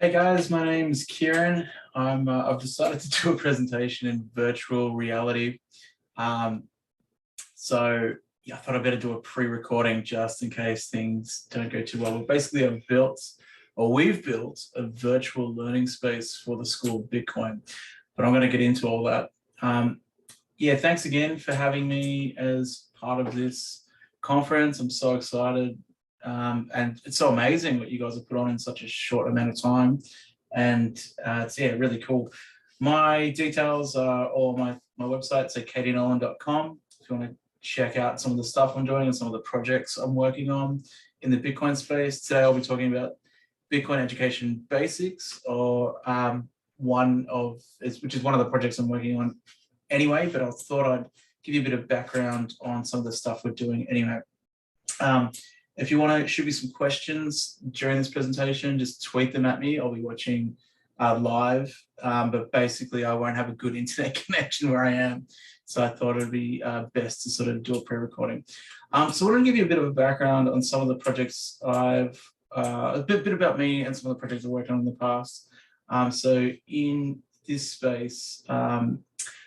Hey guys, my name is Kieran. I've decided to do a presentation in virtual reality. Um, so yeah, I thought I'd better do a pre-recording just in case things don't go too well. But basically, we've built a virtual learning space for the school of Bitcoin. But I'm going to get into all that. Yeah, thanks again for having me as part of this conference. I'm so excited. And it's so amazing what you guys have put on in such a short amount of time. And it's really cool. My details are all on my website, so KieranNolan.com. If you want to check out some of the stuff I'm doing and some of the projects I'm working on in the Bitcoin space. Today I'll be talking about Bitcoin education basics, or which is one of the projects I'm working on anyway, but I thought I'd give you a bit of background on some of the stuff we're doing anyway. If you want to shoot me some questions during this presentation, just tweet them at me. I'll be watching live, but basically I won't have a good internet connection where I am. So I thought it'd be best to sort of do a pre-recording. So I want to give you a bit of a background on some of the projects a bit about me and some of the projects I've worked on in the past. So in this space,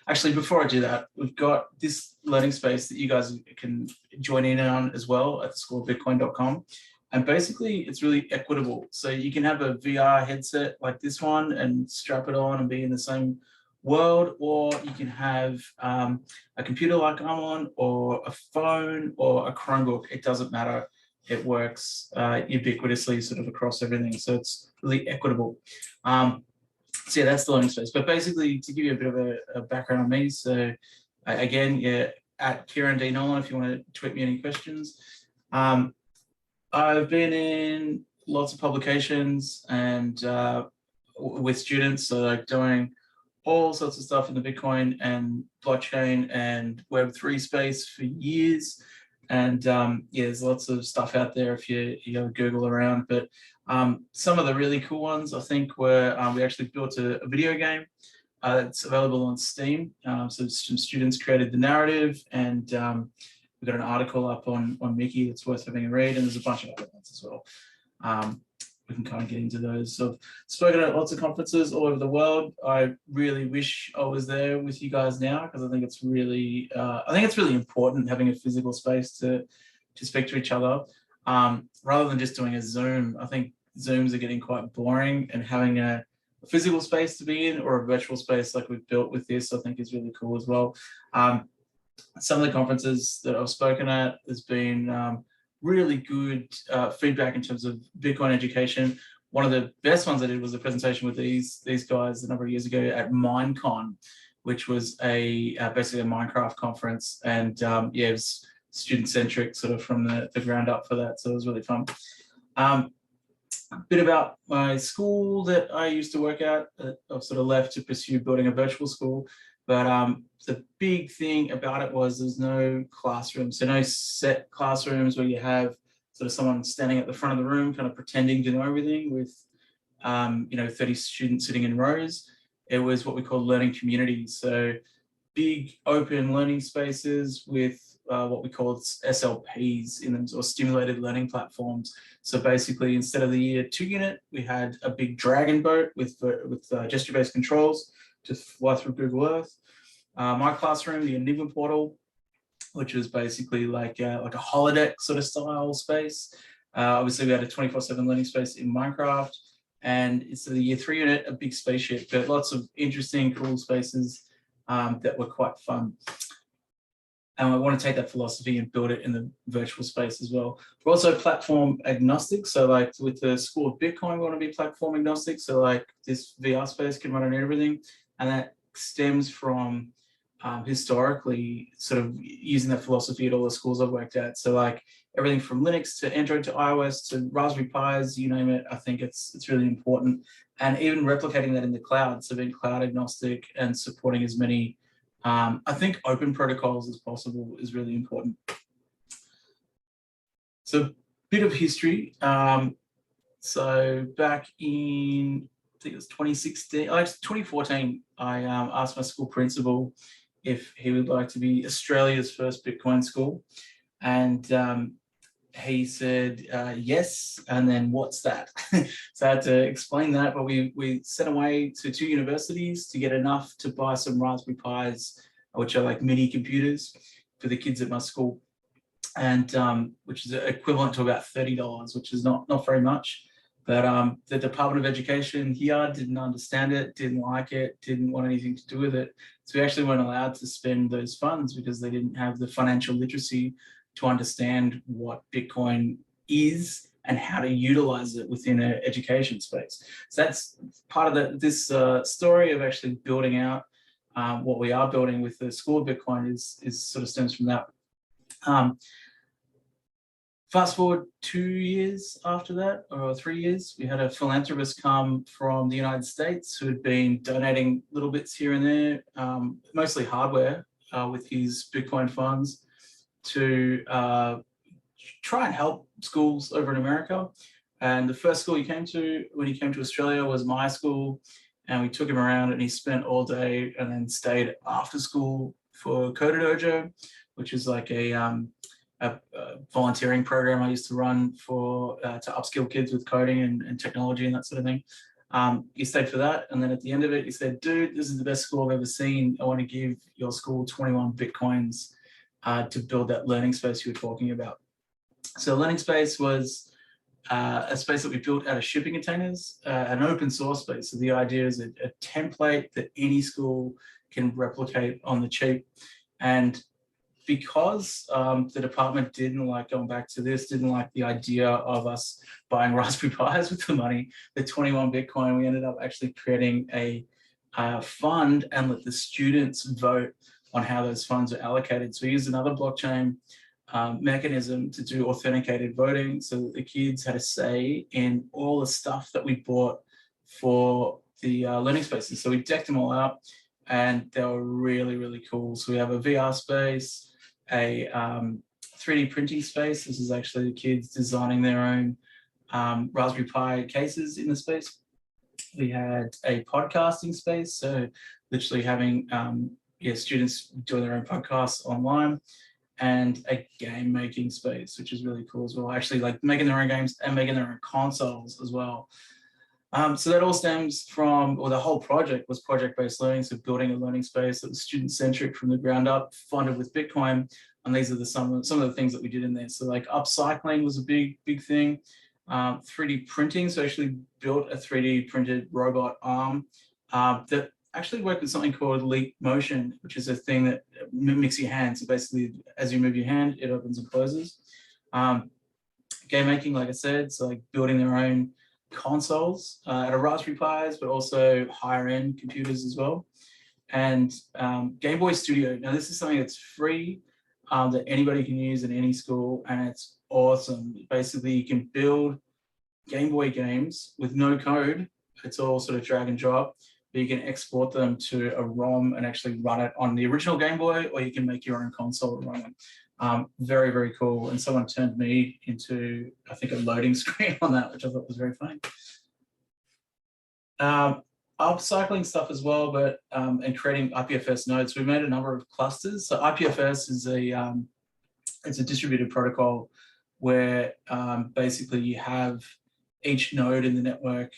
actually, before I do that, we've got this learning space that you guys can join in on as well at schoolofbitcoin.com. And basically, it's really equitable. So you can have a VR headset like this one and strap it on and be in the same world, or you can have a computer like I'm on, or a phone, or a Chromebook. It doesn't matter. It works ubiquitously sort of across everything. So it's really equitable. So yeah, that's the learning space. But basically, to give you a bit of a background on me, so again, yeah, at KieranNolan, if you want to tweet me any questions. I've been in lots of publications and with students, so like doing all sorts of stuff in the Bitcoin and blockchain and Web3 space for years. And there's lots of stuff out there if you Google around. But some of the really cool ones, I think, were we actually built a video game that's available on Steam. So some students created the narrative, and we've got an article up on Mickey that's worth having a read, and there's a bunch of other ones as well. We can kind of get into those. So I've spoken at lots of conferences all over the world. I really wish I was there with you guys now, because I think it's really important having a physical space to speak to each other, rather than just doing a Zoom. I think Zooms are getting quite boring, and having a physical space to be in, or a virtual space like we've built with this, I think is really cool as well. Some of the conferences that I've spoken at, there's been really good feedback in terms of Bitcoin education. One of the best ones I did was a presentation with these guys a number of years ago at Minecon, which was basically a Minecraft conference, and it was student-centric sort of from the ground up for that, so it was really fun. A bit about my school that I used to work at. I've sort of left to pursue building a virtual school, but the big thing about it was there's no classrooms, so no set classrooms where you have sort of someone standing at the front of the room kind of pretending to know everything with 30 students sitting in rows. It was what we call learning communities, so big open learning spaces with what we call SLPs in them, or stimulated learning platforms. So basically, instead of the year 2 unit, we had a big dragon boat with gesture-based controls to fly through Google Earth. My classroom, the Enigma portal, which was basically like a holodeck sort of style space. Obviously, we had a 24/7 learning space in Minecraft, and it's the year 3 unit, a big spaceship, but lots of interesting, cool spaces that were quite fun. And I want to take that philosophy and build it in the virtual space as well. We're also platform agnostic. So like with the School of Bitcoin, we want to be platform agnostic. So like this VR space can run on everything. And that stems from historically sort of using that philosophy at all the schools I've worked at. So like everything from Linux to Android to iOS to Raspberry Pis, you name it, I think it's really important. And even replicating that in the cloud, so being cloud agnostic and supporting as many I think open protocols as possible is really important. So a bit of history. So back in, I think it was 2014, I asked my school principal if he would like to be Australia's first Bitcoin school. And he said, yes, and then what's that? So I had to explain that, but we sent away to 2 universities to get enough to buy some Raspberry Pis, which are like mini computers for the kids at my school, and which is equivalent to about $30, which is not very much. But the Department of Education here didn't understand it, didn't like it, didn't want anything to do with it. So we actually weren't allowed to spend those funds because they didn't have the financial literacy to understand what Bitcoin is and how to utilize it within an education space. So that's part of this story of actually building out what we are building with the School of Bitcoin is sort of stems from that. Fast forward 2 years after that, or 3 years, we had a philanthropist come from the United States who had been donating little bits here and there, mostly hardware, with his Bitcoin funds to try and help schools over in America. And the first school he came to when he came to Australia was my school, and we took him around and he spent all day and then stayed after school for Coder Dojo, which is like a volunteering program I used to run for to upskill kids with coding and technology and that sort of thing. He stayed for that, and then at the end of it, he said, "Dude, this is the best school I've ever seen. I want to give your school 21 Bitcoins to build that learning space you were talking about." So learning space was a space that we built out of shipping containers, an open source space. So the idea is a template that any school can replicate on the cheap. And because the department didn't like going back to this, didn't like the idea of us buying Raspberry Pis with the money, the 21 Bitcoin, we ended up actually creating a fund and let the students vote on how those funds are allocated. So we used another blockchain mechanism to do authenticated voting so that the kids had a say in all the stuff that we bought for the learning spaces. So we decked them all out and they were really, really cool. So we have a VR space, a 3D printing space. This is actually the kids designing their own Raspberry Pi cases in the space. We had a podcasting space, so literally having students doing their own podcasts online, and a game making space, which is really cool as well. Actually, like making their own games and making their own consoles as well. So that all stems from, or the whole project was project-based learning, so building a learning space that was student-centric from the ground up, funded with Bitcoin, and these are some of the things that we did in there. So like upcycling was a big thing. 3D printing, so actually built a 3D printed robot arm that actually worked with something called Leap Motion, which is a thing that mimics your hand. So basically, as you move your hand, it opens and closes. Game making, like I said, so like building their own consoles out of Raspberry Pis, but also higher end computers as well. And Game Boy Studio. Now this is something that's free that anybody can use in any school, and it's awesome. Basically, you can build Game Boy games with no code. It's all sort of drag and drop, but you can export them to a ROM and actually run it on the original Game Boy, or you can make your own console and run it. Very, very cool. And someone turned me into, I think, a loading screen on that, which I thought was very funny. Upcycling stuff as well, but and creating IPFS nodes. We made a number of clusters. So IPFS is it's a distributed protocol where basically you have each node in the network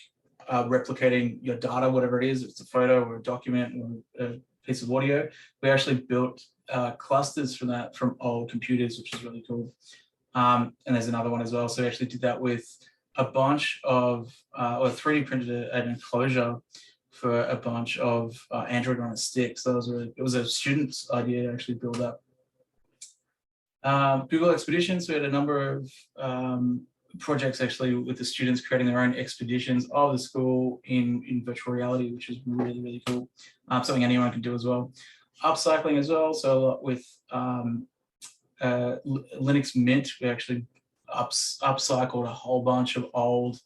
replicating your data, whatever it is, if it's a photo or a document or a piece of audio. We actually built clusters from that from old computers, which is really cool. And there's another one as well. So we actually did that with a bunch of, or 3D printed an enclosure for a bunch of Android on a stick. So it was a student's idea to actually build that. Google Expeditions, we had a number of projects actually with the students creating their own expeditions of the school in virtual reality, which is really, really cool. Something anyone can do as well. Upcycling as well, so a lot with Linux Mint, we actually upcycled a whole bunch of old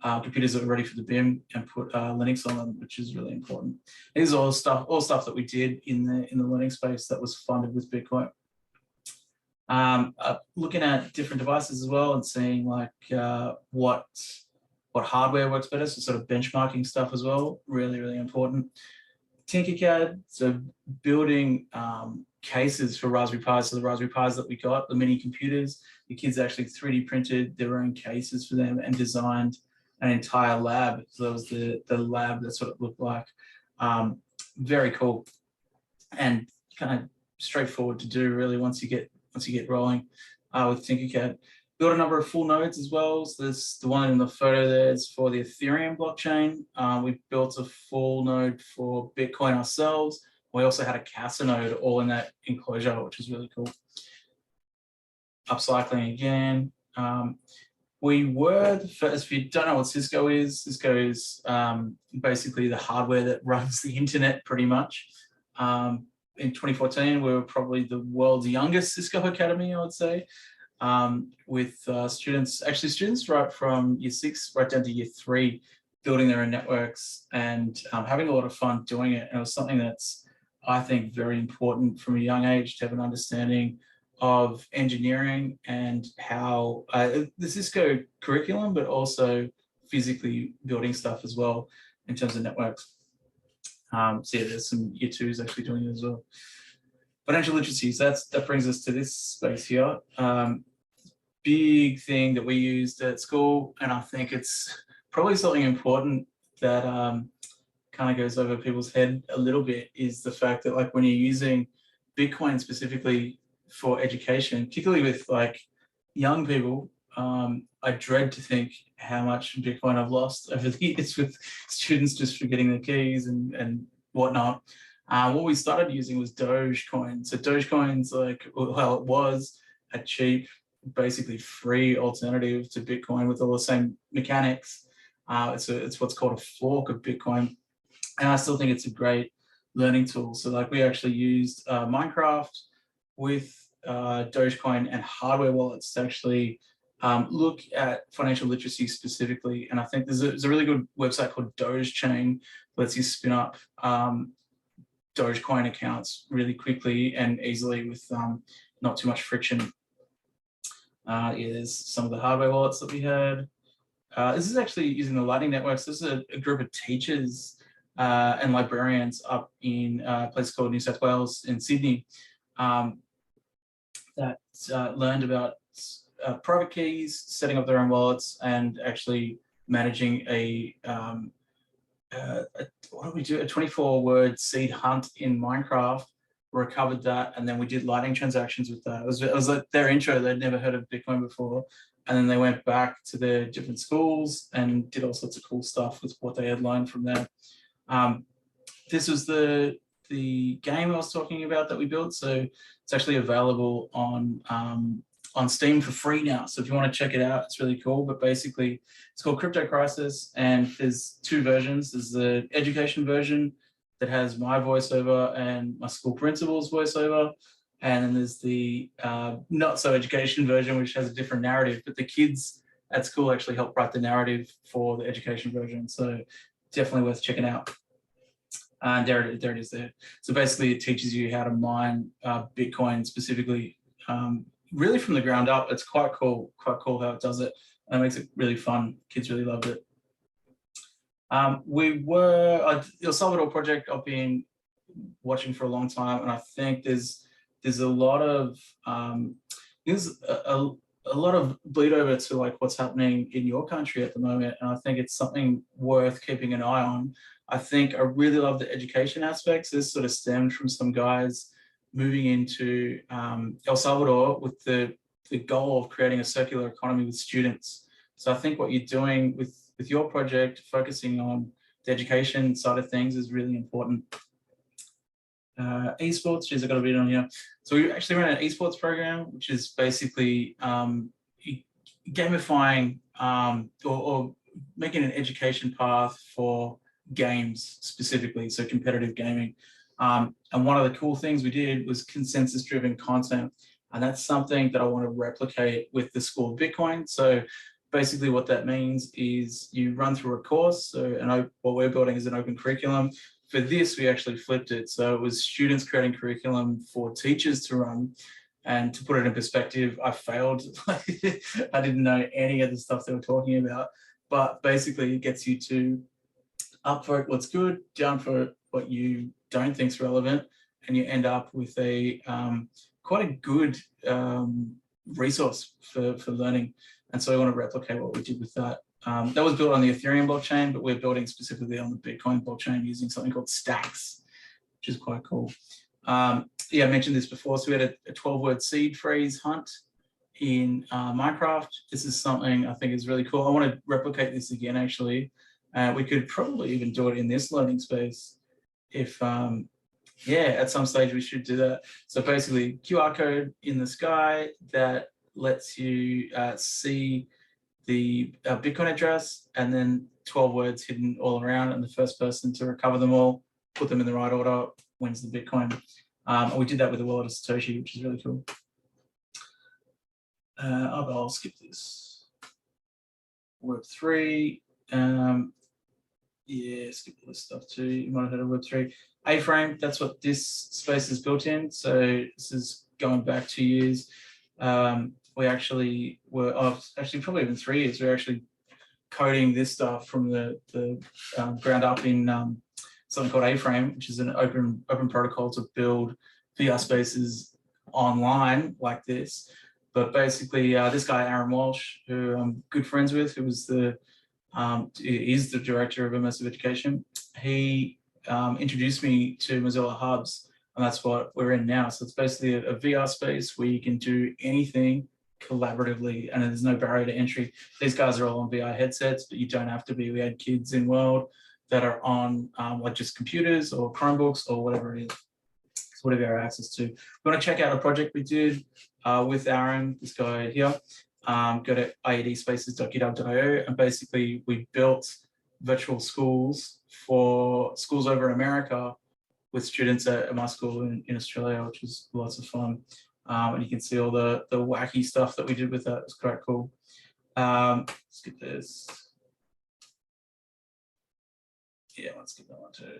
computers that were ready for the BIM and put Linux on them, which is really important. These are all stuff that we did in the learning space that was funded with Bitcoin. Looking at different devices as well and seeing like what hardware works better, so sort of benchmarking stuff as well, really, really important. Tinkercad, so building cases for Raspberry Pis, so the Raspberry Pis that we got, the mini computers, the kids actually 3D printed their own cases for them and designed an entire lab. So that was the lab. That's what it looked like. Very cool and kind of straightforward to do really once you get rolling with Tinkercad. Built a number of full nodes as well. So there's the one in the photo there is for the Ethereum blockchain. We built a full node for Bitcoin ourselves. We also had a Casa node all in that enclosure, which is really cool. Upcycling again. We were the first, if you don't know what Cisco is basically the hardware that runs the internet pretty much. In 2014, we were probably the world's youngest Cisco Academy, I would say. With students right from year 6 right down to year 3 building their own networks and having a lot of fun doing it. And it was something that's, I think, very important from a young age to have an understanding of engineering and how the Cisco curriculum, but also physically building stuff as well in terms of networks. So yeah, there's some year 2s actually doing it as well. Financial literacy, so that brings us to this space here. Big thing that we used at school, and I think it's probably something important that kind of goes over people's head a little bit, is the fact that like when you're using Bitcoin specifically for education, particularly with like young people, I dread to think how much Bitcoin I've lost over the years with students just forgetting their keys and whatnot. What we started using was Dogecoin. So Dogecoin's like, well, it was a cheap, basically free alternative to Bitcoin with all the same mechanics. It's what's called a fork of Bitcoin. And I still think it's a great learning tool. So like we actually used Minecraft with Dogecoin and hardware wallets to actually look at financial literacy specifically. And I think there's a really good website called Dogechain that lets you spin up Dogecoin accounts really quickly and easily with not too much friction. Yeah, there's some of the hardware wallets that we had. This is actually using the Lightning Networks. This is a group of teachers and librarians up in a place called New South Wales in Sydney that learned about private keys, setting up their own wallets, and actually managing what did we do? A 24-word seed hunt in Minecraft. Recovered that, and then we did Lightning transactions with that. It was like their intro. They'd never heard of Bitcoin before, and then they went back to their different schools and did all sorts of cool stuff with what they had learned from there. This was the game I was talking about that we built. So it's actually available on Steam for free now. So if you want to check it out, it's really cool. But basically, it's called Crypto Crisis, and there's 2 versions. There's the education version that has my voiceover and my school principal's voiceover. And then there's the not so education version, which has a different narrative, but the kids at school actually help write the narrative for the education version. So definitely worth checking out. And there it is there. So basically it teaches you how to mine Bitcoin specifically, really from the ground up. It's quite cool how it does it. And it makes it really fun. Kids really loved it. We were the El Salvador project I've been watching for a long time, and I think there's a lot of a lot of bleed over to like what's happening in your country at the moment, and I think it's something worth keeping an eye on. I think I really love the education aspects. This sort of stemmed from some guys moving into El Salvador with the goal of creating a circular economy with students. So I think what you're doing with your project, focusing on the education side of things, is really important. Esports, geez, I've got a bit on here. So we actually ran an esports program, which is basically gamifying or making an education path for games specifically, so competitive gaming. And one of the cool things we did was consensus-driven content. And that's something that I want to replicate with the School of Bitcoin. So basically what that means is you run through a course. So what we're building is an open curriculum. For this, we actually flipped it. So it was students creating curriculum for teachers to run. And to put it in perspective, I failed. I didn't know any of the stuff they were talking about. But basically it gets you to up for what's good, down for what you don't think is relevant. And you end up with a quite a good resource for learning. And so we want to replicate what we did with that. That was built on the Ethereum blockchain, but we're building specifically on the Bitcoin blockchain using something called Stacks, which is quite cool. Yeah, I mentioned this before. So we had a 12-word seed phrase hunt in Minecraft. This is something I think is really cool. I want to replicate this again, actually. We could probably even do it in this learning space if, yeah, at some stage we should do that. So basically, QR code in the sky that lets you see the Bitcoin address, and then 12 words hidden all around, and the first person to recover them all, put them in the right order, wins the Bitcoin. And we did that with the wallet of Satoshi, which is really cool. I'll skip this. Web3. Yeah, skip all this stuff too. You might have heard of Web3. A-frame, that's what this space is built in. So this is going back 2 years. We actually were, actually probably even 3 years, we're actually coding this stuff from the ground up in something called A-frame, which is an open protocol to build VR spaces online like this. But basically, this guy, Aaron Walsh, who I'm good friends with, who was is the director of immersive education, he introduced me to Mozilla Hubs, and that's what we're in now. So it's basically a VR space where you can do anything collaboratively, and there's no barrier to entry. These guys are all on VR headsets, but you don't have to be. We had kids in World that are on like just computers or Chromebooks or whatever it is. So whatever you have access to. If you want to check out a project we did with Aaron, this guy here, go to iedspaces.github.io, and basically we built virtual schools for schools over in America with students at my school in Australia, which was lots of fun. And you can see all the wacky stuff that we did with that. It's quite cool. Let's get this. Yeah, let's get that one too.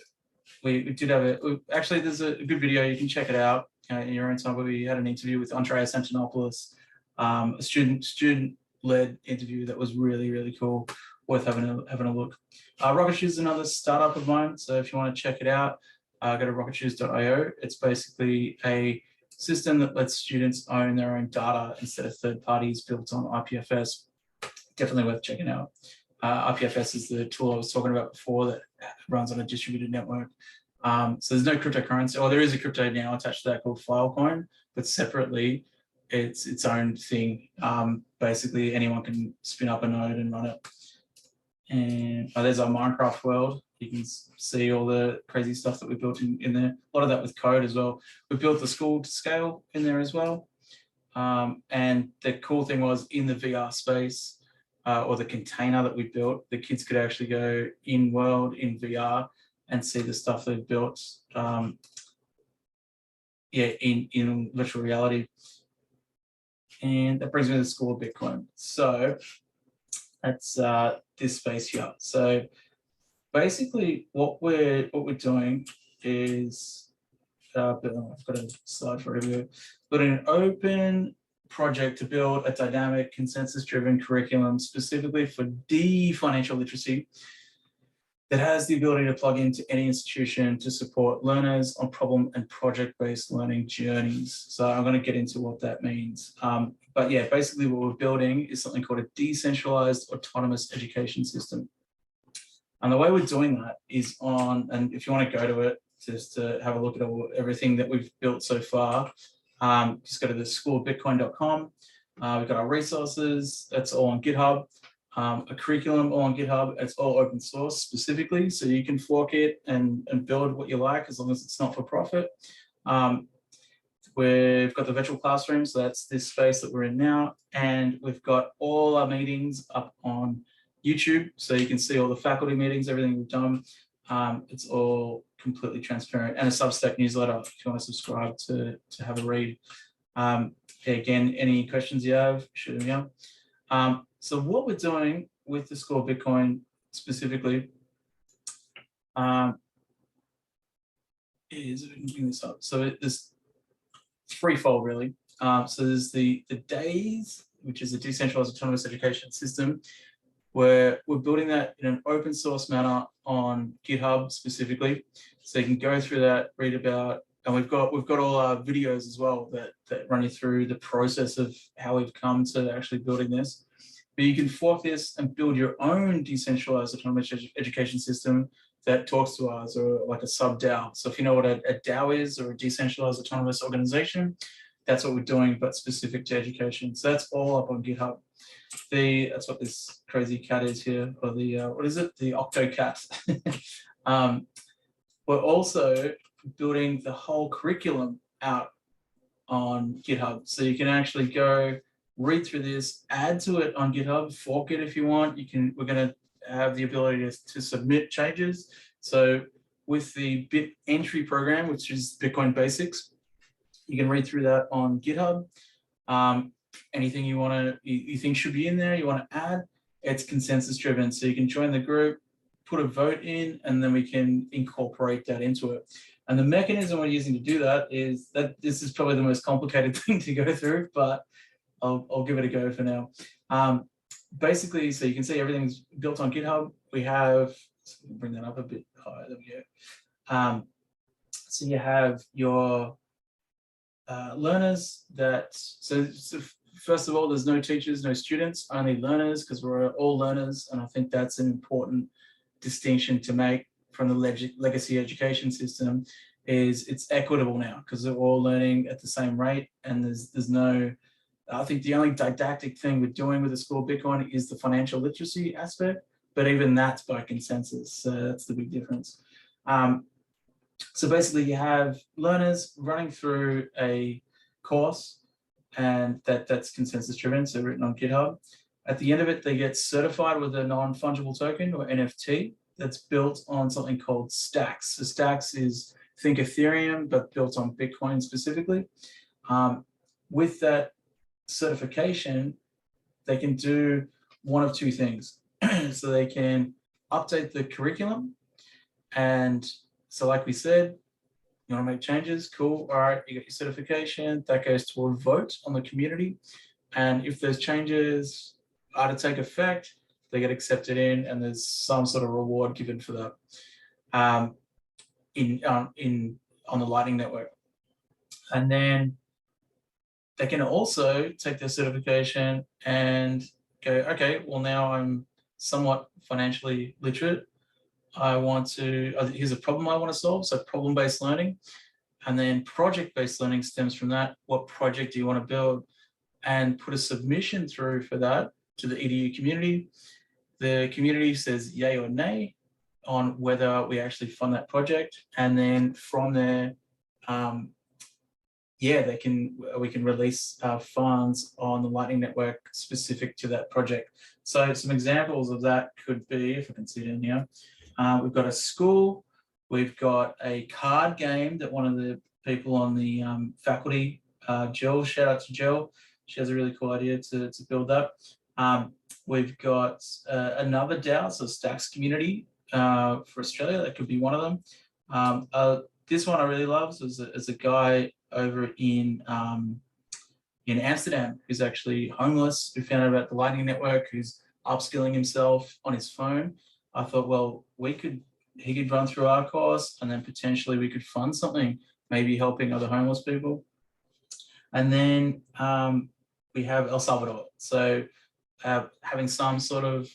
We did have actually, there's a good video, you can check it out in your own time, where we had an interview with Andreas Antonopoulos, a student-led interview that was really, really cool, worth having a look. Rocket Shoes is another startup of mine, so if you want to check it out, go to rocketshoes.io. It's basically a system that lets students own their own data instead of third parties, built on IPFS. Definitely worth checking out. IPFS is the tool I was talking about before that runs on a distributed network. So there's no cryptocurrency, or there is a crypto now attached to that called Filecoin, but separately, it's its own thing. Basically, anyone can spin up a node and run it. And there's our Minecraft world. You can see all the crazy stuff that we built in there. A lot of that with code as well. We built the school to scale in there as well. And the cool thing was, in the VR space, or the container that we built, the kids could actually go in world in VR and see the stuff they've built, in virtual reality. And that brings me to the School of Bitcoin. So that's this space here. So basically, what we're doing is, I've got a slide for it. But an open project to build a dynamic, consensus-driven curriculum specifically for financial literacy that has the ability to plug into any institution to support learners on problem and project-based learning journeys. So I'm going to get into what that means. But yeah, basically what we're building is something called a decentralized autonomous education system. And the way we're doing that is and if you want to go to it, just to have a look at everything that we've built so far, just go to the schoolofbitcoin.com. We've got our resources, that's all on GitHub. A curriculum all on GitHub, it's all open source specifically, so you can fork it and build what you like as long as it's not for profit. We've got the virtual classroom, so that's this space that we're in now, and we've got all our meetings up on YouTube, so you can see all the faculty meetings, everything we've done. It's all completely transparent, and a Substack newsletter if you want to subscribe to have a read. Again, any questions you have, shoot them out. So what we're doing with the School of Bitcoin specifically is, we can bring this up. So there's threefold really. So there's the DAYS, which is a decentralized autonomous education system, where we're building that in an open source manner on GitHub specifically. So you can go through that, read about and we've got all our videos as well that run you through the process of how we've come to actually building this. But you can fork this and build your own decentralized autonomous education system that talks to ours, or like a sub DAO. So if you know what a DAO is, or a decentralized autonomous organization, that's what we're doing, but specific to education. So that's all up on GitHub. That's what this crazy cat is here, or the what is it? The Octo Cat. We're also building the whole curriculum out on GitHub, so you can actually go read through this, add to it on GitHub, fork it if you want. We're going to have the ability to submit changes. So with the Bit Entry program, which is Bitcoin Basics, you can read through that on GitHub. Anything you think should be in there, you want to add, it's consensus driven. So you can join the group, put a vote in, and then we can incorporate that into it. And the mechanism we're using to do that is that this is probably the most complicated thing to go through, but I'll give it a go for now. Basically, so you can see everything's built on GitHub. We have, bring that up a bit higher, there we go. So you have your learners so first of all, there's no teachers, no students, only learners, because we're all learners. And I think that's an important distinction to make from the legacy education system, is it's equitable now because they're all learning at the same rate. And there's no, I think the only didactic thing we're doing with the School of Bitcoin is the financial literacy aspect, but even that's by consensus. So that's the big difference. So basically you have learners running through a course, and that's consensus driven, so written on GitHub. At the end of it, they get certified with a non-fungible token, or NFT, that's built on something called Stacks. So Stacks is, think Ethereum, but built on Bitcoin specifically. With that certification, they can do one of two things. So they can update the curriculum, and so like we said, you want to make changes, cool, all right, you got your certification, that goes to a vote on the community, and if those changes are to take effect, they get accepted in, and there's some sort of reward given for that on the Lightning Network. And then they can also take their certification and go, okay, well, now I'm somewhat financially literate. Here's a problem I want to solve. So problem-based learning. And then project-based learning stems from that. What project do you want to build? And put a submission through for that to the EDU community. The community says yay or nay on whether we actually fund that project. And then from there, we can release funds on the Lightning Network specific to that project. So some examples of that could be, if I can see it in here, we've got a school, we've got a card game that one of the people on the faculty, Jill, shout out to Jill, she has a really cool idea to build that. We've got another DAO, so Stacks community for Australia, that could be one of them. This one I really love is a guy over in Amsterdam who's actually homeless, who found out about the Lightning Network, who's upskilling himself on his phone. I thought, well, he could run through our course, and then potentially we could fund something, maybe helping other homeless people. And then we have El Salvador. So having some sort of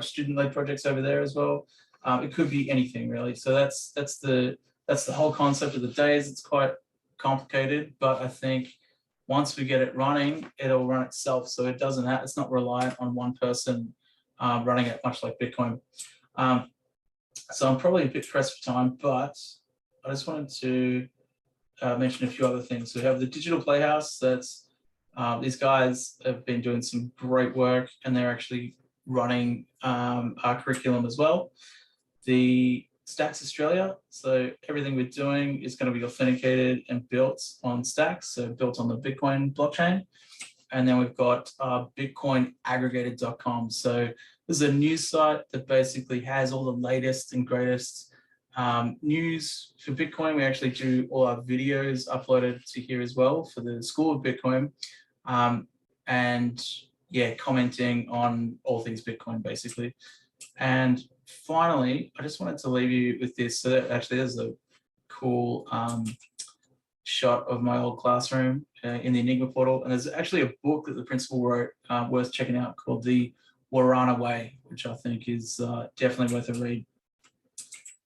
student-led projects over there as well. It could be anything really. So that's the whole concept of the days. It's quite complicated, but I think once we get it running, it'll run itself. So it's not reliant on one person running it, much like Bitcoin. So I'm probably a bit pressed for time, but I just wanted to mention a few other things. So we have the Digital Playhouse. That's these guys have been doing some great work, and they're actually running our curriculum as well. The Stacks Australia, so everything we're doing is going to be authenticated and built on Stacks, so built on the Bitcoin blockchain. And then we've got bitcoinaggregated.com. So this is a news site that basically has all the latest and greatest news for Bitcoin. We actually do all our videos uploaded to here as well for the School of Bitcoin. And yeah, commenting on all things Bitcoin basically. And finally, I just wanted to leave you with this. So actually there's a cool shot of my old classroom in the Enigma portal. And there's actually a book that the principal wrote worth checking out called The Warana Way, which I think is definitely worth a read.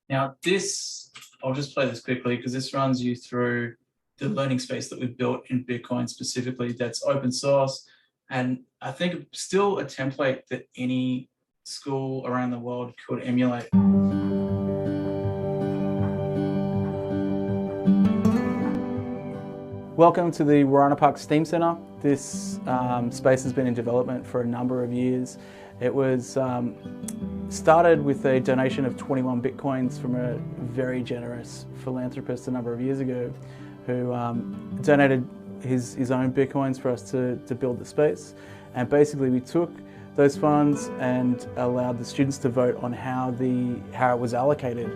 Now this, I'll just play this quickly because this runs you through the learning space that we've built in Bitcoin specifically that's open source. And I think still a template that any school around the world could emulate. Welcome to the Warana Park STEAM Centre. This space has been in development for a number of years. It was started with a donation of 21 Bitcoins from a very generous philanthropist a number of years ago who donated his own Bitcoins for us to build the space. And basically we took those funds and allowed the students to vote on how it was allocated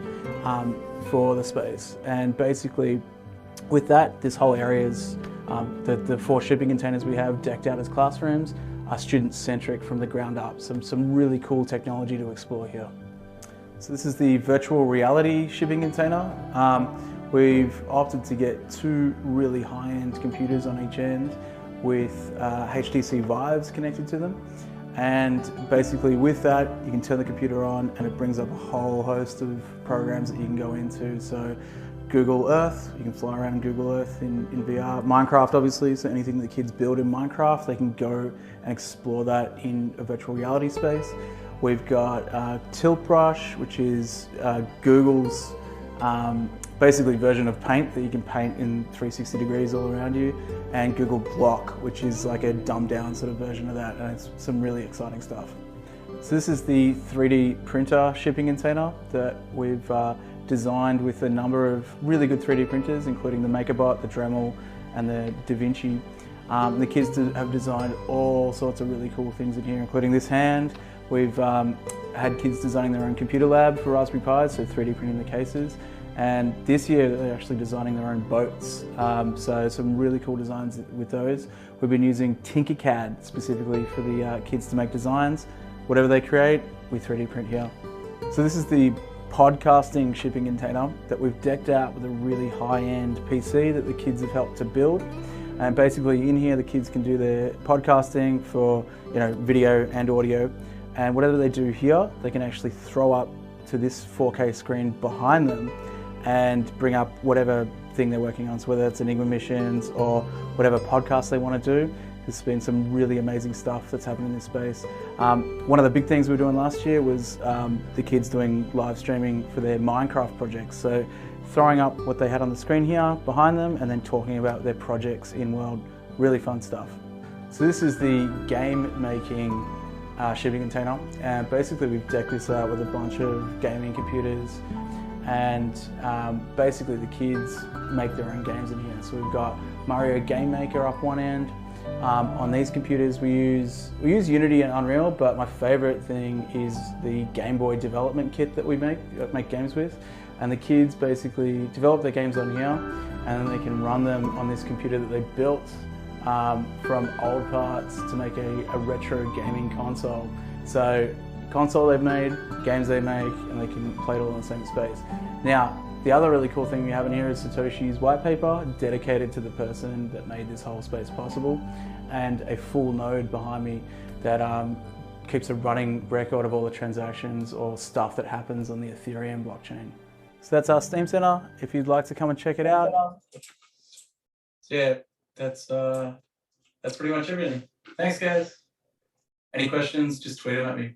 for the space. And basically with that, this whole area is, the 4 shipping containers we have decked out as classrooms are student-centric from the ground up. Some really cool technology to explore here. So this is the virtual reality shipping container. We've opted to get 2 really high-end computers on each end with HTC Vives connected to them. And basically with that, you can turn the computer on and it brings up a whole host of programs that you can go into. So Google Earth, you can fly around in Google Earth in VR. Minecraft obviously, so anything that kids build in Minecraft, they can go and explore that in a virtual reality space. We've got Tilt Brush, which is Google's basically version of Paint that you can paint in 360 degrees all around you, and Google Block, which is like a dumbed down sort of version of that, and it's some really exciting stuff. So this is the 3D printer shipping container that we've designed with a number of really good 3D printers, including the MakerBot, the Dremel, and the DaVinci. The kids have designed all sorts of really cool things in here, including this hand. We've had kids designing their own computer lab for Raspberry Pis, so 3D printing the cases. And this year they're actually designing their own boats. So some really cool designs with those. We've been using Tinkercad specifically for the kids to make designs. Whatever they create, we 3D print here. So this is the podcasting shipping container that we've decked out with a really high-end PC that the kids have helped to build. And basically in here the kids can do their podcasting for video and audio, and whatever they do here they can actually throw up to this 4K screen behind them and bring up whatever thing they're working on, so whether it's Enigma missions or whatever podcast they want to do. There's been some really amazing stuff that's happened in this space. One of the big things we were doing last year was the kids doing live streaming for their Minecraft projects. So throwing up what they had on the screen here behind them and then talking about their projects in world. Really fun stuff. So this is the game making shipping container. And basically we've decked this out with a bunch of gaming computers, and basically the kids make their own games in here. So we've got Mario Game Maker up one end. On these computers we use Unity and Unreal, but my favorite thing is the Game Boy development kit that we make games with. And the kids basically develop their games on here, and then they can run them on this computer that they built from old parts to make a retro gaming console. So console they've made, games they make, and they can play it all in the same space. Now, the other really cool thing we have in here is Satoshi's white paper, dedicated to the person that made this whole space possible, and a full node behind me that keeps a running record of all the transactions or stuff that happens on the Ethereum blockchain. So that's our STEAM Center. If you'd like to come and check it out. So yeah, that's pretty much everything. Thanks guys. Any questions, just tweet them at me.